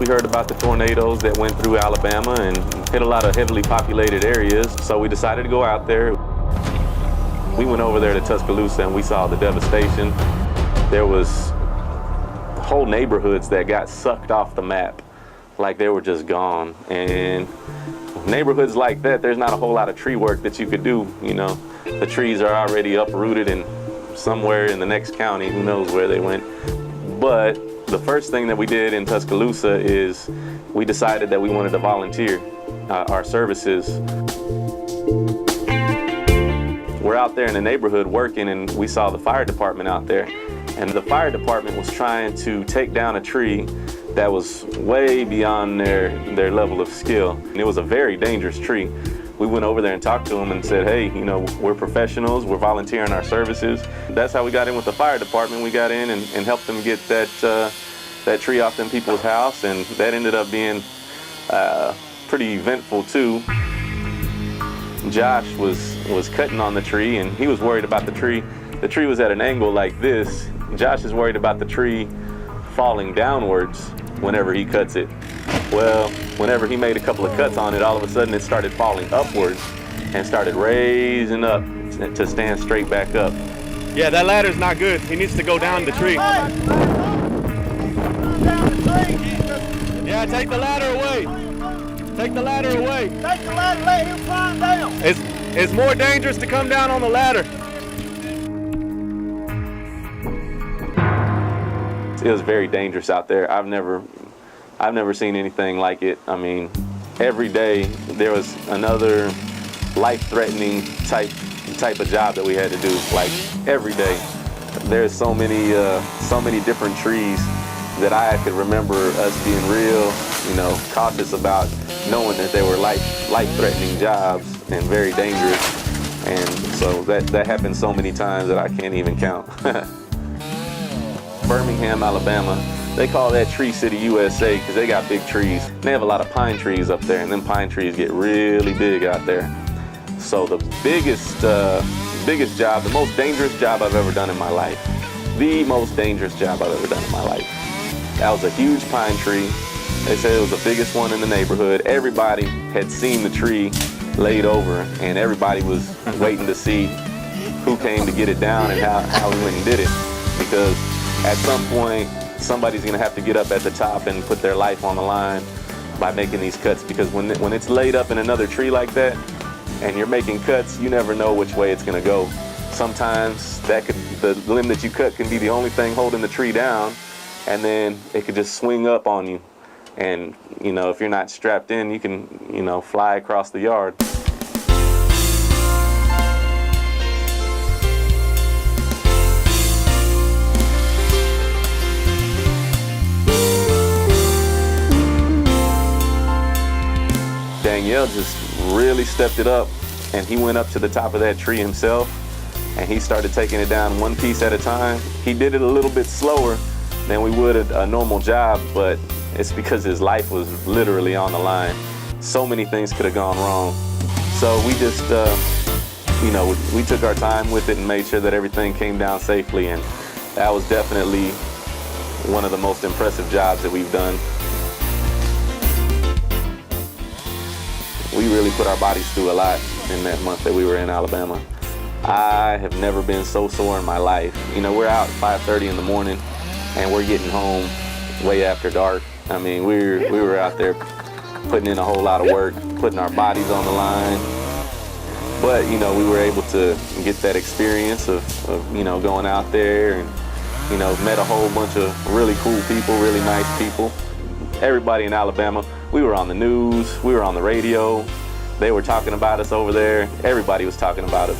We heard about the tornadoes that went through Alabama and hit a lot of heavily populated areas, so we decided to go out there. We went over there to Tuscaloosa and we saw the devastation. There was whole neighborhoods that got sucked off the map, like they were just gone. And neighborhoods like that, there's not a whole lot of tree work that you could do, you know. The trees are already uprooted and somewhere in the next county, who knows where they went. But the first thing that we did in Tuscaloosa is we decided that we wanted to volunteer our services. We're out there in the neighborhood working and we saw the fire department out there. And the fire department was trying to take down a tree that was way beyond their level of skill. And it was a very dangerous tree. We went over there and talked to them and said, hey, you know, we're professionals, we're volunteering our services. That's how we got in with the fire department. We got in and helped them get that tree off them people's house, and that ended up being pretty eventful too. Josh was cutting on the tree and he was worried about the tree. The tree was at an angle like this. Josh is worried about the tree falling downwards whenever he cuts it. Well, whenever he made a couple of cuts on it, all of a sudden it started falling upwards and started raising up to stand straight back up. Yeah, that ladder's not good. He needs to go down the tree. Yeah, take the ladder away. Take the ladder away. Take the ladder, let him climb down. It's more dangerous to come down on the ladder. It was very dangerous out there. I've never seen anything like it. I mean, every day there was another life-threatening type of job that we had to do. Like every day, there's so many different trees that I could remember us being real, you know, cautious about, knowing that they were life-threatening jobs and very dangerous. And so that happened so many times that I can't even count. Birmingham, Alabama, they call that Tree City, USA, because they got big trees. They have a lot of pine trees up there, and them pine trees get really big out there. So the biggest job, the most dangerous job I've ever done in my life, the most dangerous job I've ever done in my life. That was a huge pine tree. They said it was the biggest one in the neighborhood. Everybody had seen the tree laid over, and everybody was waiting to see who came to get it down and how we went and did it. Because at some point, somebody's gonna have to get up at the top and put their life on the line by making these cuts, because when it's laid up in another tree like that and you're making cuts, you never know which way it's gonna go. Sometimes the limb that you cut can be the only thing holding the tree down, and then it could just swing up on you. And, you know, if you're not strapped in, you can, you know, fly across the yard. Danielle just really stepped it up, and he went up to the top of that tree himself, and he started taking it down one piece at a time. He did it a little bit slower than we would a normal job, but it's because his life was literally on the line. So many things could have gone wrong. So we just, you know, we took our time with it and made sure that everything came down safely, and that was definitely one of the most impressive jobs that we've done. We really put our bodies through a lot in that month that we were in Alabama. I have never been so sore in my life. You know, we're out at 5:30 in the morning and we're getting home way after dark. I mean, we were out there putting in a whole lot of work, putting our bodies on the line. But, you know, we were able to get that experience of you know, going out there and, you know, met a whole bunch of really cool people, really nice people. Everybody in Alabama, we were on the news, we were on the radio. They were talking about us over there. Everybody was talking about us.